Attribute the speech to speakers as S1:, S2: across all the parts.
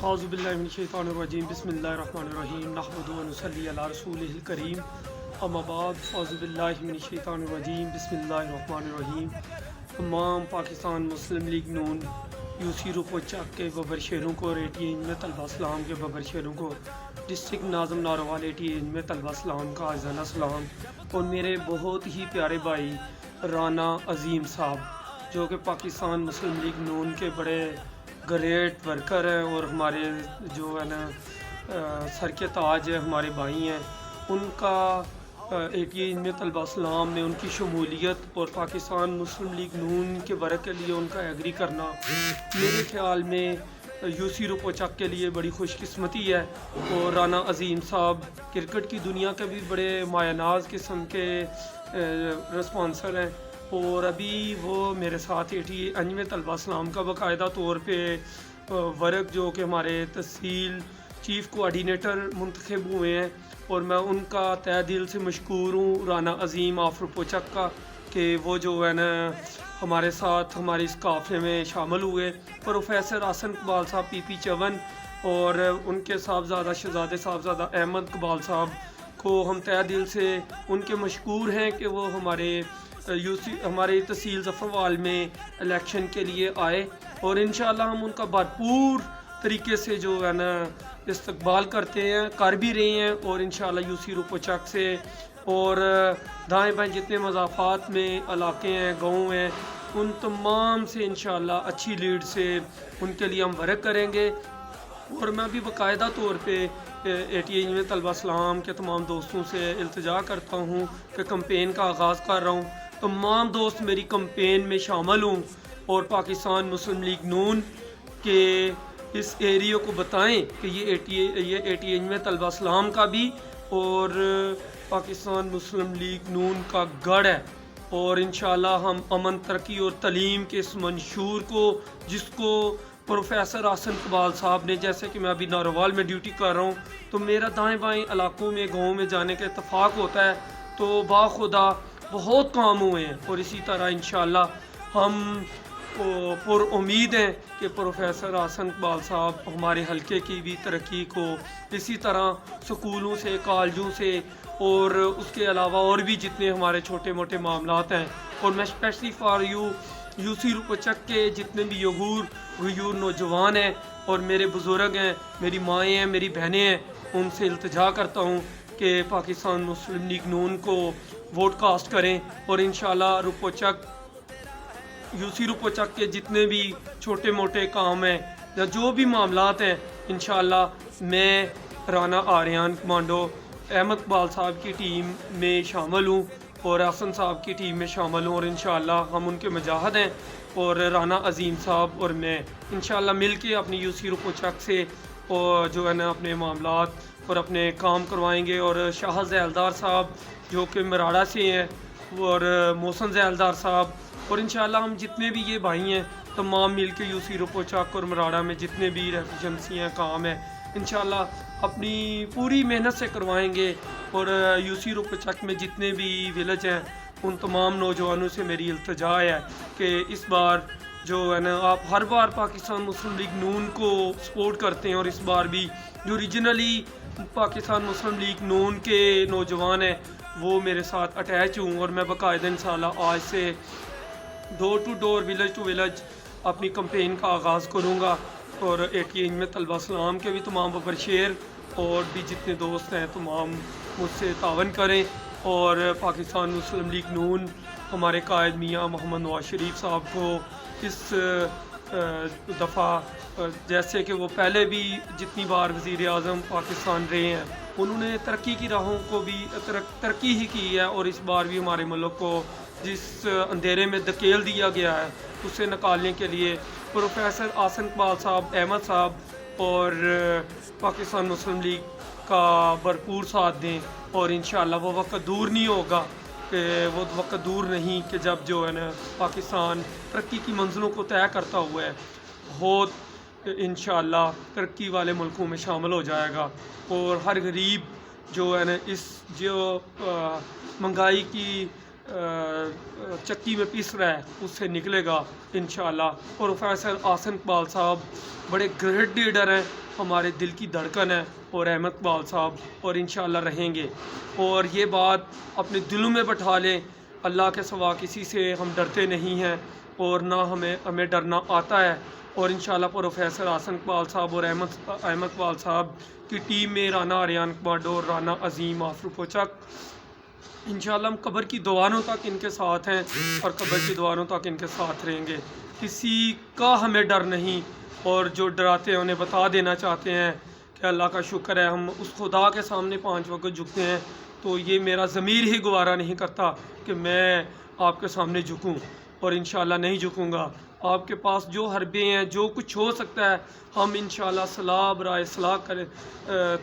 S1: اعوذ باللہ من الشیطان الرجیم بسم اللہ الرحمن الرحیم نحمدہ و نصلی علی رسولہ الکریم اما بعد اعوذ باللہ من الشیطان الرجیم بسم اللہ الرحمن الرحیم۔ تمام پاکستان مسلم لیگ نون یوسی روپو چک کے ببر شہروں کو، ایٹی انج میں طلبہ اسلام کے ببر شہروں کو، ڈسٹرکٹ ناظم ناروال ایٹی انج میں طلبہ اسلام کا عزیزانہ سلام، اور میرے بہت ہی پیارے بھائی رانا عظیم صاحب جو کہ پاکستان مسلم لیگ نون کے بڑے گریٹ ورکر ہیں اور ہمارے جو ہے نا سر کے تاج ہے، ہمارے بھائی ہیں، ان کا ایٹی انج میں طلبہ اسلام میں ان کی شمولیت اور پاکستان مسلم لیگ نون کے ورک کے لیے ان کا ایگری کرنا میرے خیال میں یوسی روپو چک کے لیے بڑی خوش قسمتی ہے۔ اور رانا عظیم صاحب کرکٹ کی دنیا کے بھی بڑے مایہ ناز قسم کے رسپانسر ہیں، اور ابھی وہ میرے ساتھ ایٹی انج میں طلبہ اسلام کا باقاعدہ طور پہ ورک جو کہ ہمارے تحصیل چیف کوآرڈینیٹر منتخب ہوئے ہیں، اور میں ان کا تہ دل سے مشکور ہوں رانا عظیم آف روپو چک کا کہ وہ جو ہے نا ہمارے ساتھ ہمارے اس قافلے میں شامل ہوئے۔ پروفیسر حسن اقبال صاحب پی پی چون اور ان کے صاحبزادہ شہزادے صاحبزادہ احمد اقبال صاحب کو ہم تہ دل سے ان کے مشکور ہیں کہ وہ ہمارے تحصیل ظفروال میں الیکشن کے لیے آئے، اور انشاءاللہ ہم ان کا بھرپور طریقے سے جو ہے نا استقبال کرتے ہیں، کر بھی رہے ہیں، اور انشاءاللہ یوسی روپو چک سے اور دائیں بائیں جتنے مضافات میں علاقے ہیں، گاؤں ہیں، ان تمام سے انشاءاللہ اچھی لیڈ سے ان کے لیے ہم ورک کریں گے۔ اور میں بھی باقاعدہ طور پہ ایٹی انج میں طلبہ اسلام کے تمام دوستوں سے التجا کرتا ہوں کہ کمپین کا آغاز کر رہا ہوں، تمام دوست میری کمپین میں شامل ہوں، اور پاکستان مسلم لیگ نون کے اس ایریے کو بتائیں کہ یہ ایٹی انج میں طلبہ اسلام کا بھی اور پاکستان مسلم لیگ نون کا گڑھ ہے، اور انشاءاللہ ہم امن، ترقی اور تعلیم کے اس منشور کو، جس کو پروفیسر حسن اقبال صاحب نے، جیسے کہ میں ابھی ناروال میں ڈیوٹی کر رہا ہوں تو میرا دائیں بائیں علاقوں میں گاؤں میں جانے کا اتفاق ہوتا ہے، تو باخدا بہت کام ہوئے ہیں، اور اسی طرح انشاءاللہ ہم پر امید ہیں کہ پروفیسر حسن اقبال صاحب ہمارے حلقے کی بھی ترقی کو اسی طرح سکولوں سے، کالجوں سے، اور اس کے علاوہ اور بھی جتنے ہمارے چھوٹے موٹے معاملات ہیں، اور میں اسپیشلی فار یوسی روپو چک کے جتنے بھی غیور نوجوان ہیں اور میرے بزرگ ہیں، میری مائیں ہیں، میری بہنیں ہیں، ان سے التجا کرتا ہوں کہ پاکستان مسلم لیگ نون کو ووٹ کاسٹ کریں، اور انشاءاللہ روپو چک یوسی روپو چک کے جتنے بھی چھوٹے موٹے کام ہیں یا جو بھی معاملات ہیں، انشاءاللہ میں رانا آریان کمانڈو احمد اقبال صاحب کی ٹیم میں شامل ہوں اور حسن صاحب کی ٹیم میں شامل ہوں، اور انشاءاللہ ہم ان کے مجاہد ہیں، اور رانا عظیم صاحب اور میں انشاءاللہ مل کے اپنی یوسی روپو چک سے اور جو ہے نا اپنے معاملات اور اپنے کام کروائیں گے۔ اور شاہ زیلدار صاحب جو کہ مراڑہ سے ہیں، اور محسن زیلدار صاحب، اور انشاءاللہ ہم جتنے بھی یہ بھائی ہیں تمام مل کے یوسی روپو چک اور مراڑہ میں جتنے بھی ایفیشنسیاں کام ہیں انشاءاللہ اپنی پوری محنت سے کروائیں گے، اور یوسی روپو چک میں جتنے بھی ولیج ہیں ان تمام نوجوانوں سے میری التجا ہے کہ اس بار جو ہے نا آپ ہر بار پاکستان مسلم لیگ نون کو سپورٹ کرتے ہیں، اور اس بار بھی جو ریجنلی پاکستان مسلم لیگ نون کے نوجوان ہیں وہ میرے ساتھ اٹیچ ہوں، اور میں باقاعدہ انشاءاللہ آج سے door to door, village to village اپنی کمپین کا آغاز کروں گا، اور ایٹی انج میں طلبہ اسلام کے بھی تمام ببر شیر اور بھی جتنے دوست ہیں تمام مجھ سے تعاون کریں، اور پاکستان مسلم لیگ نون ہمارے قائد میاں محمد نواز شریف صاحب کو اس دفعہ، جیسے کہ وہ پہلے بھی جتنی بار وزیر اعظم پاکستان رہے ہیں، انہوں نے ترقی کی راہوں کو بھی ترقی ہی کی ہے، اور اس بار بھی ہمارے ملک کو جس اندھیرے میں دھکیل دیا گیا ہے اسے نکالنے کے لیے پروفیسر حسن اقبال صاحب، احمد صاحب اور پاکستان مسلم لیگ کا بھرپور ساتھ دیں، اور انشاءاللہ وہ وقت دور نہیں ہوگا کہ جب جو ہے نا پاکستان ترقی کی منزلوں کو طے کرتا ہوا ہے بہت انشاءاللہ ترقی والے ملکوں میں شامل ہو جائے گا، اور ہر غریب جو ہے نا اس جو مہنگائی کی چکی میں پیس رہا ہے اس سے نکلے گا انشاءاللہ۔ پروفیسر آسن اقبال صاحب بڑے گریٹ لیڈر ہیں، ہمارے دل کی دھڑکن ہے، اور احمد اقبال صاحب اور انشاءاللہ رہیں گے۔ اور یہ بات اپنے دلوں میں بٹھا لیں، اللہ کے سوا کسی سے ہم ڈرتے نہیں ہیں، اور نہ ہمیں ڈرنا آتا ہے۔ اور انشاءاللہ پروفیسر آسن اقبال صاحب اور احمد اقبال صاحب کی ٹیم میں رانا آریان کمانڈو اور رانا عظیم آفرو پوچک، انشاءاللہ ہم قبر کی دواروں تک ان کے ساتھ ہیں، اور قبر کی دواروں تک ان کے ساتھ رہیں گے۔ کسی کا ہمیں ڈر نہیں، اور جو ڈراتے ہیں انہیں بتا دینا چاہتے ہیں کہ اللہ کا شکر ہے ہم اس خدا کے سامنے 5 وقت جھکتے ہیں، تو یہ میرا ضمیر ہی گوارا نہیں کرتا کہ میں آپ کے سامنے جھکوں، اور انشاءاللہ نہیں جھکوں گا۔ آپ کے پاس جو حربے ہیں، جو کچھ ہو سکتا ہے، ہم انشاءاللہ صلاح برائے صلاح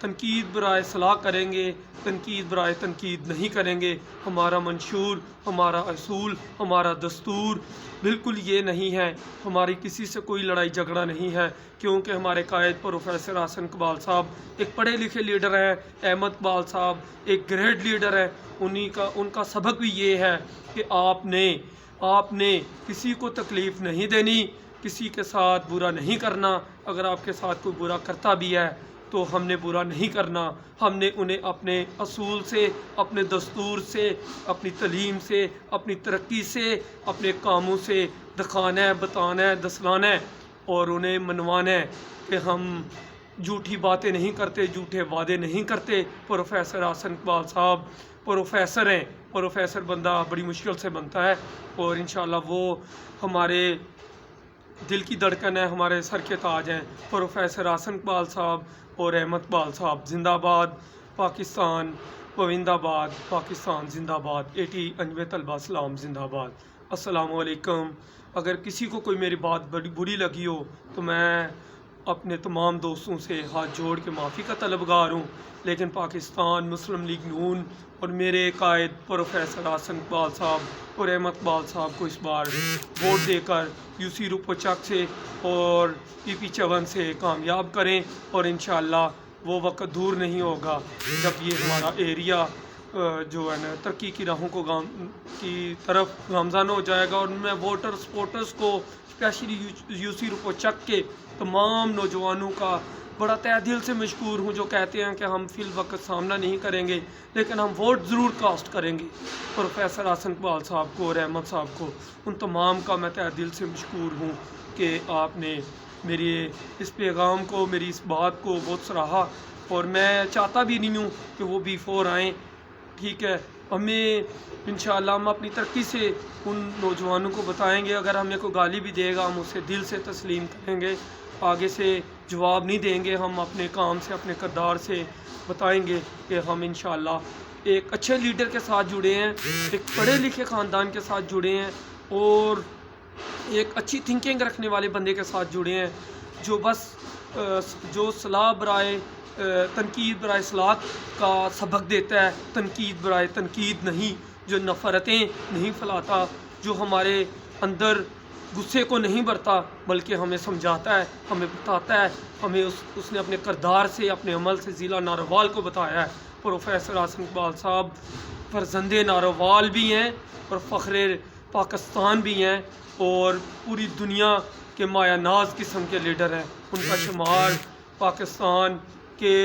S1: تنقید برائے صلاح کریں گے، تنقید برائے تنقید نہیں کریں گے۔ ہمارا منشور، ہمارا اصول، ہمارا دستور بالکل یہ نہیں ہے، ہماری کسی سے کوئی لڑائی جھگڑا نہیں ہے، کیونکہ ہمارے قائد پروفیسر آسن اقبال صاحب ایک پڑھے لکھے لیڈر ہیں، احمد اقبال صاحب ایک گریٹ لیڈر ہے۔ ان کا سبق بھی یہ ہے کہ آپ نے کسی کو تکلیف نہیں دینی، کسی کے ساتھ برا نہیں کرنا۔ اگر آپ کے ساتھ کوئی برا کرتا بھی ہے تو ہم نے برا نہیں کرنا، ہم نے انہیں اپنے اصول سے، اپنے دستور سے، اپنی تعلیم سے، اپنی ترقی سے، اپنے کاموں سے دکھانا ہے، بتانا ہے، دسلانا ہے، اور انہیں منوانا ہے کہ ہم جھوٹی باتیں نہیں کرتے، جھوٹے وعدے نہیں کرتے۔ پروفیسر آسن اقبال صاحب پروفیسر ہیں، پروفیسر بندہ بڑی مشکل سے بنتا ہے، اور انشاءاللہ وہ ہمارے دل کی دھڑکن ہے، ہمارے سر کے تاج ہیں۔ پروفیسر آسن اقبال صاحب اور احمد اقبال صاحب زندہ باد، پاکستان پوئندہ آباد، پاکستان زندہ باد، 80 انجمن طلبہ سلام زندہ باد۔ السلام علیکم۔ اگر کسی کو کوئی میری بات بڑی بری لگی ہو تو میں اپنے تمام دوستوں سے ہاتھ جوڑ کے معافی کا طلبگار ہوں، لیکن پاکستان مسلم لیگ نون اور میرے قائد پروفیسر آسن اقبال صاحب اور احمد اقبال صاحب کو اس بار ووٹ دے کر UC روپوچک سے اور PP چون سے کامیاب کریں، اور انشاءاللہ وہ وقت دور نہیں ہوگا جب یہ ہمارا ایریا جو ہے نا ترقی کی راہوں کی طرف گامزن ہو جائے گا۔ اور میں ووٹر سپورٹرز کو اسپیشلی UC روپوچک کے تمام نوجوانوں کا بڑا تہ دل سے مشکور ہوں، جو کہتے ہیں کہ ہم فی الوقت سامنا نہیں کریں گے لیکن ہم ووٹ ضرور کاسٹ کریں گے پروفیسر آسن اقبال صاحب کو اور احمد صاحب کو۔ ان تمام کا میں تہ دل سے مشکور ہوں کہ آپ نے میری اس پیغام کو، میری اس بات کو بہت سراہا، اور میں چاہتا بھی نہیں ہوں کہ وہ B4 آئیں، ٹھیک ہے۔ ہمیں انشاءاللہ ہم اپنی ترقی سے ان نوجوانوں کو بتائیں گے، اگر ہمیں کوئی گالی بھی دے گا ہم اسے دل سے تسلیم کریں گے، آگے سے جواب نہیں دیں گے، ہم اپنے کام سے، اپنے کردار سے بتائیں گے کہ ہم انشاءاللہ ایک اچھے لیڈر کے ساتھ جڑے ہیں، ایک پڑھے لکھے خاندان کے ساتھ جڑے ہیں، اور ایک اچھی تھنکنگ رکھنے والے بندے کے ساتھ جڑے ہیں، جو صلاح برائے تنقید برائے صلاح کا سبق دیتا ہے، تنقید برائے تنقید نہیں، جو نفرتیں نہیں پھیلاتا، جو ہمارے اندر غصے کو نہیں بھرتا بلکہ ہمیں سمجھاتا ہے، ہمیں بتاتا ہے، ہمیں اس نے اپنے کردار سے، اپنے عمل سے ضلع ناروال کو بتایا ہے۔ پروفیسر آسن اقبال صاحب فرزند ناروال بھی ہیں اور فخر پاکستان بھی ہیں، اور پوری دنیا کے مایہ ناز قسم کے لیڈر ہیں۔ ان کا شمار پاکستان کے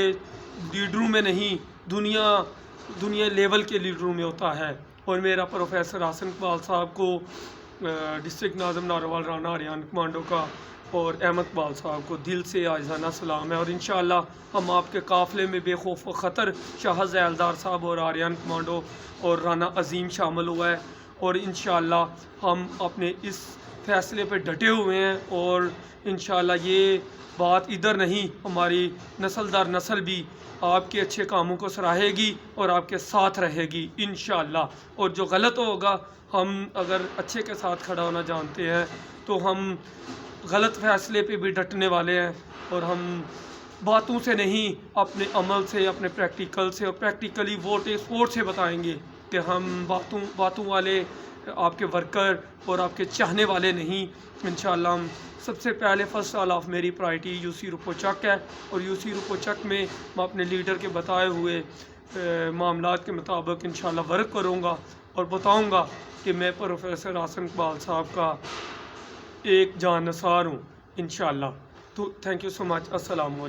S1: لیڈروں میں نہیں، دنیا لیول کے لیڈروں میں ہوتا ہے۔ اور میرا پروفیسر آسن اقبال صاحب کو، ڈسٹرکٹ ناظم ناروال رانا آریان کمانڈو کا، اور احمد اقبال صاحب کو دل سے عاجزانہ سلام ہے، اور انشاءاللہ ہم آپ کے قافلے میں بے خوف و خطر شاہ زیلدار صاحب اور آریان کمانڈو اور رانا عظیم شامل ہوا ہے، اور انشاءاللہ ہم اپنے اس فیصلے پہ ڈٹے ہوئے ہیں، اور انشاءاللہ یہ بات ادھر نہیں، ہماری نسل در نسل بھی آپ کے اچھے کاموں کو سراہے گی اور آپ کے ساتھ رہے گی انشاءاللہ۔ اور جو غلط ہوگا، ہم اگر اچھے کے ساتھ کھڑا ہونا جانتے ہیں تو ہم غلط فیصلے پہ بھی ڈٹنے والے ہیں، اور ہم باتوں سے نہیں، اپنے عمل سے، اپنے پریکٹیکل سے، اور پریکٹیکلی ووٹ سے بتائیں گے کہ ہم باتوں والے آپ کے ورکر اور آپ کے چاہنے والے نہیں۔ انشاءاللہ ہم سب سے پہلے فرسٹ آل آف میری پرائرٹی UC روپوچک ہے، اور UC روپوچک میں میں اپنے لیڈر کے بتائے ہوئے معاملات کے مطابق انشاءاللہ ورک کروں گا اور بتاؤں گا کہ میں پروفیسر حسن اقبال صاحب کا ایک جانصار ہوں انشاءاللہ. تو تھینک یو سو مچ. السلام علیکم.